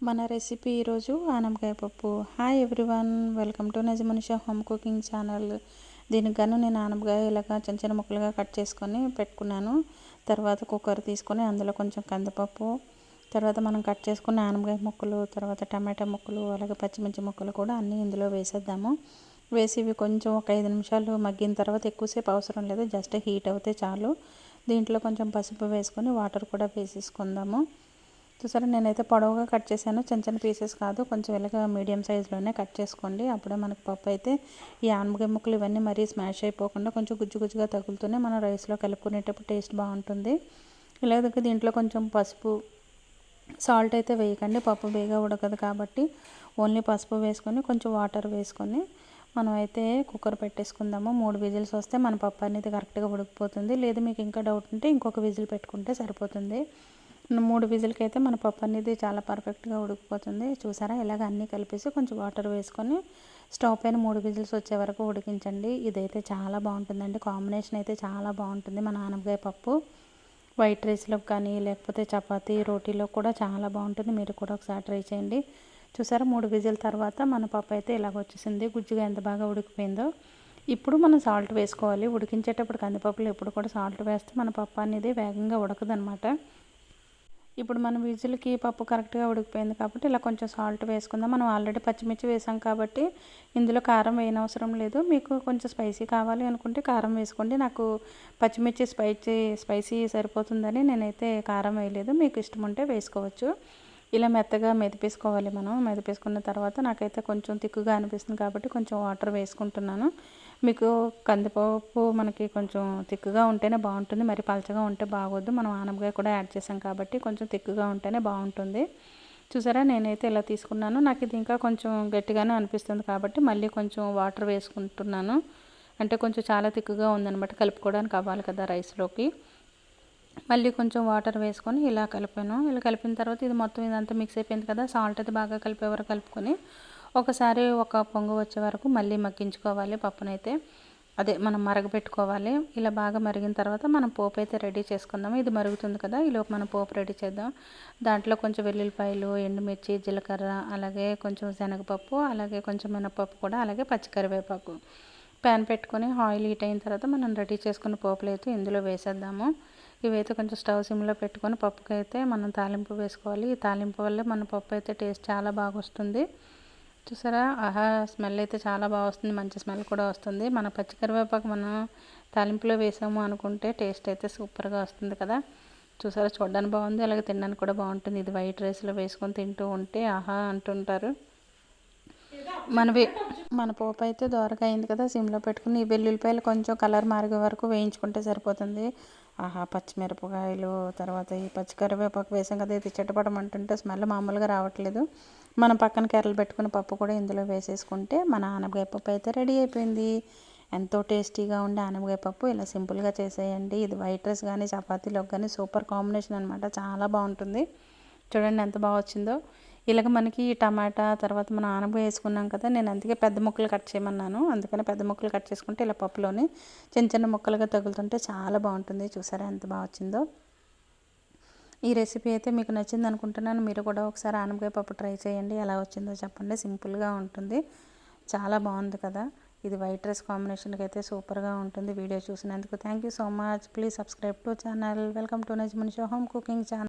మన రెసిపీ ఈరోజు ఆనపకాయ పప్పు. Hi everyone, welcome to Najmanisha home cooking channel. దీనికి గాను నేను ఆనపకాయ ఇలాగా చిన్న చిన్న ముక్కలుగా కట్ చేసుకొని పెట్టుకున్నాను. తర్వాత కుక్కర్ తీసుకొని అందులో కొంచెం కందిపప్పు, తర్వాత మనం కట్ చేసుకున్న ఆనపకాయ ముక్కలు, తర్వాత టమాటా ముక్కలు, అలాగే పచ్చిమిర్చి ముక్కలు కూడా అన్నీ ఇందులో వేసేద్దాము. వేసి ఇవి కొంచెం ఒక 5 నిమిషాలు మగ్గిన తర్వాత, ఎక్కువసేపు అవసరం లేదు, జస్ట్ హీట్ అవుతే చాలు. దీంట్లో కొంచెం పసుపు వేసుకొని వాటర్ కూడా వేసేసుకుందాము. చూసారా, నేనైతే పొడవుగా కట్ చేశాను, చిన్న చిన్న పీసెస్ కాదు, కొంచెం ఇలాగ మీడియం సైజులోనే కట్ చేసుకోండి. అప్పుడే మనకు పప్పు అయితే ఈ ఆనపకాయ ముక్కలు ఇవన్నీ మరీ స్మాష్ అయిపోకుండా కొంచెం గుజ్జు గుజ్జుగా తగులుతూనే మనం రైస్లో కలుపుకునేటప్పుడు టేస్ట్ బాగుంటుంది. ఇలాగ దీంట్లో కొంచెం పసుపు, సాల్ట్ అయితే వేయకండి, పప్పు బేగా ఉడకదు కాబట్టి. ఓన్లీ పసుపు వేసుకొని కొంచెం వాటర్ వేసుకొని మనం అయితే కుక్కర్ పెట్టేసుకుందాము. 3 విజిల్స్ వస్తే మన పప్పు అనేది కరెక్ట్గా ఉడికిపోతుంది. లేదు మీకు ఇంకా డౌట్ ఉంటే ఇంకొక విజిల్ పెట్టుకుంటే సరిపోతుంది. 3 విజిల్కి అయితే మన పప్పు అనేది చాలా పర్ఫెక్ట్గా ఉడికిపోతుంది. చూసారా, ఇలాగ అన్నీ కలిపేసి కొంచెం వాటర్ వేసుకొని స్టవ్ పైన 3 విజిల్స్ వచ్చే వరకు ఉడికించండి. ఇదైతే చాలా బాగుంటుందండి, కాంబినేషన్ అయితే చాలా బాగుంటుంది. మన ఆనపకాయ పప్పు వైట్ రైస్లో కానీ, లేకపోతే చపాతీ రోటీలో కూడా చాలా బాగుంటుంది. మీరు కూడా ఒకసారి ట్రై చేయండి. చూసారా, 3 విజిల్ తర్వాత మన పప్పు అయితే ఇలాగ వచ్చేసింది. గుజ్జుగా ఎంత బాగా ఉడికిపోయిందో. ఇప్పుడు మనం సాల్ట్ వేసుకోవాలి. ఉడికించేటప్పుడు కందిపప్పులు ఎప్పుడు కూడా సాల్ట్ వేస్తే మన పప్పు అనేది వేగంగా ఉడకదనమాట. ఇప్పుడు మన విజిల్కి పప్పు కరెక్ట్గా ఉడికిపోయింది కాబట్టి ఇలా కొంచెం సాల్ట్ వేసుకుందాం. మనం ఆల్రెడీ పచ్చిమిర్చి వేసాం కాబట్టి ఇందులో కారం వేయనవసరం లేదు. మీకు కొంచెం స్పైసీ కావాలి అనుకుంటే కారం వేసుకోండి. నాకు పచ్చిమిర్చి స్పైసీ సరిపోతుందని నేనైతే కారం వేయలేదు. మీకు ఇష్టం ఉంటే వేసుకోవచ్చు. ఇలా మెత్తగా మెదిపేసుకోవాలి. మనం మెదిపేసుకున్న తర్వాత నాకైతే కొంచెం తిక్కుగా అనిపిస్తుంది కాబట్టి కొంచెం వాటర్ వేసుకుంటున్నాను. మీకు కందిపప్పు మనకి కొంచెం తిక్కుగా ఉంటేనే బాగుంటుంది, మరి పలచగా ఉంటే బాగోద్దు. మనం ఆనపకాయ కూడా యాడ్ చేసాం కాబట్టి కొంచెం తిక్కుగా ఉంటేనే బాగుంటుంది. చూసారా, నేనైతే ఇలా తీసుకున్నాను. నాకు ఇది ఇంకా కొంచెం గట్టిగానే అనిపిస్తుంది కాబట్టి మళ్ళీ కొంచెం వాటర్ వేసుకుంటున్నాను. అంటే కొంచెం చాలా తిక్కుగా ఉందన్నమాట, కలుపుకోవడానికి అవ్వాలి కదా రైస్లోకి. మళ్ళీ కొంచెం వాటర్ వేసుకొని ఇలా కలిపాను. ఇలా కలిపిన తర్వాత ఇది మొత్తం ఇదంతా మిక్స్ అయిపోయింది కదా, సాల్ట్ అయితే బాగా కలిపే వరకు కలుపుకొని ఒకసారి ఒక పొంగు వచ్చే వరకు మళ్ళీ మగ్గించుకోవాలి. పప్పునైతే మనం మరగపెట్టుకోవాలి. ఇలా బాగా మరిగిన తర్వాత మనం పోపు అయితే రెడీ చేసుకుందాము. ఇది మరుగుతుంది కదా, ఈలోపు మనం పోపు రెడీ చేద్దాం. దాంట్లో కొంచెం వెల్లుల్లిపాయలు, ఎండుమిర్చి, జీలకర్ర, అలాగే కొంచెం శనగపప్పు, అలాగే కొంచెం మినపప్పు కూడా, అలాగే పచ్చికరివేపాకు. ప్యాన్ పెట్టుకొని ఆయిల్ హీట్ అయిన తర్వాత మనం రెడీ చేసుకున్న పోపులు అయితే ఇందులో వేసేద్దాము. ఇవైతే కొంచెం స్టవ్ సిమ్లో పెట్టుకొని పప్పుకైతే మనం తాలింపు వేసుకోవాలి. ఈ తాలింపు వల్ల మన పప్పు అయితే టేస్ట్ చాలా బాగా వస్తుంది. చూసారా, ఆహా, స్మెల్ అయితే చాలా బాగా వస్తుంది, మంచి స్మెల్ కూడా వస్తుంది. మన పచ్చికరివేపాకు మనం తాలింపులో వేసాము అనుకుంటే టేస్ట్ అయితే సూపర్గా వస్తుంది కదా. చూసారా, చూడడానికి బాగుంది, అలాగే తినడానికి కూడా బాగుంటుంది. ఇది వైట్ రైస్లో వేసుకొని తింటూ ఉంటే ఆహా అంటుంటారు. మన పోపు అయితే దోరగా అయింది కదా, సిమ్లో పెట్టుకుని ఈ వెల్లుల్లిపాయలు కొంచెం కలర్ మారే వరకు వేయించుకుంటే సరిపోతుంది. ఆహా, పచ్చిమిరపకాయలు, తర్వాత ఈ పచ్చికరివేపాకు వేసాం కదా, ఇది చిటపటమంటుంటే స్మెల్ మామూలుగా రావట్లేదు. మనం పక్కన కెరలు పెట్టుకుని పప్పు కూడా ఇందులో వేసేసుకుంటే మన ఆనపకాయ పప్పు అయితే రెడీ అయిపోయింది. ఎంతో టేస్టీగా ఉండే ఆనపకాయ పప్పు ఇలా సింపుల్గా చేసేయండి. ఇది వైట్ రైస్ కానీ చపాతీలోకి కానీ సూపర్ కాంబినేషన్ అనమాట, చాలా బాగుంటుంది. చూడండి ఎంత బాగా వచ్చిందో. ఇలాగ మనకి టమాటా, తర్వాత మనం ఆనపకాయ వేసుకున్నాం కదా, నేను అందుకే పెద్ద ముక్కలు కట్ చేయమన్నాను. అందుకని పెద్ద ముక్కలు కట్ చేసుకుంటే ఇలా పప్పులోని చిన్న చిన్న ముక్కలుగా తగులుతుంటే చాలా బాగుంటుంది. చూసారా ఎంత బాగా వచ్చిందో. ఈ రెసిపీ అయితే మీకు నచ్చింది అనుకుంటున్నాను. మీరు కూడా ఒకసారి ఆనపకాయ పప్పు ట్రై చేయండి, ఎలా వచ్చిందో చెప్పండి. సింపుల్గా ఉంటుంది, చాలా బాగుంది కదా. ఇది వైట్ రైస్ కాంబినేషన్కి అయితే సూపర్గా ఉంటుంది. వీడియో చూసినందుకు thank you so much. Please subscribe to channel. Welcome to Najmanisha home cooking channel.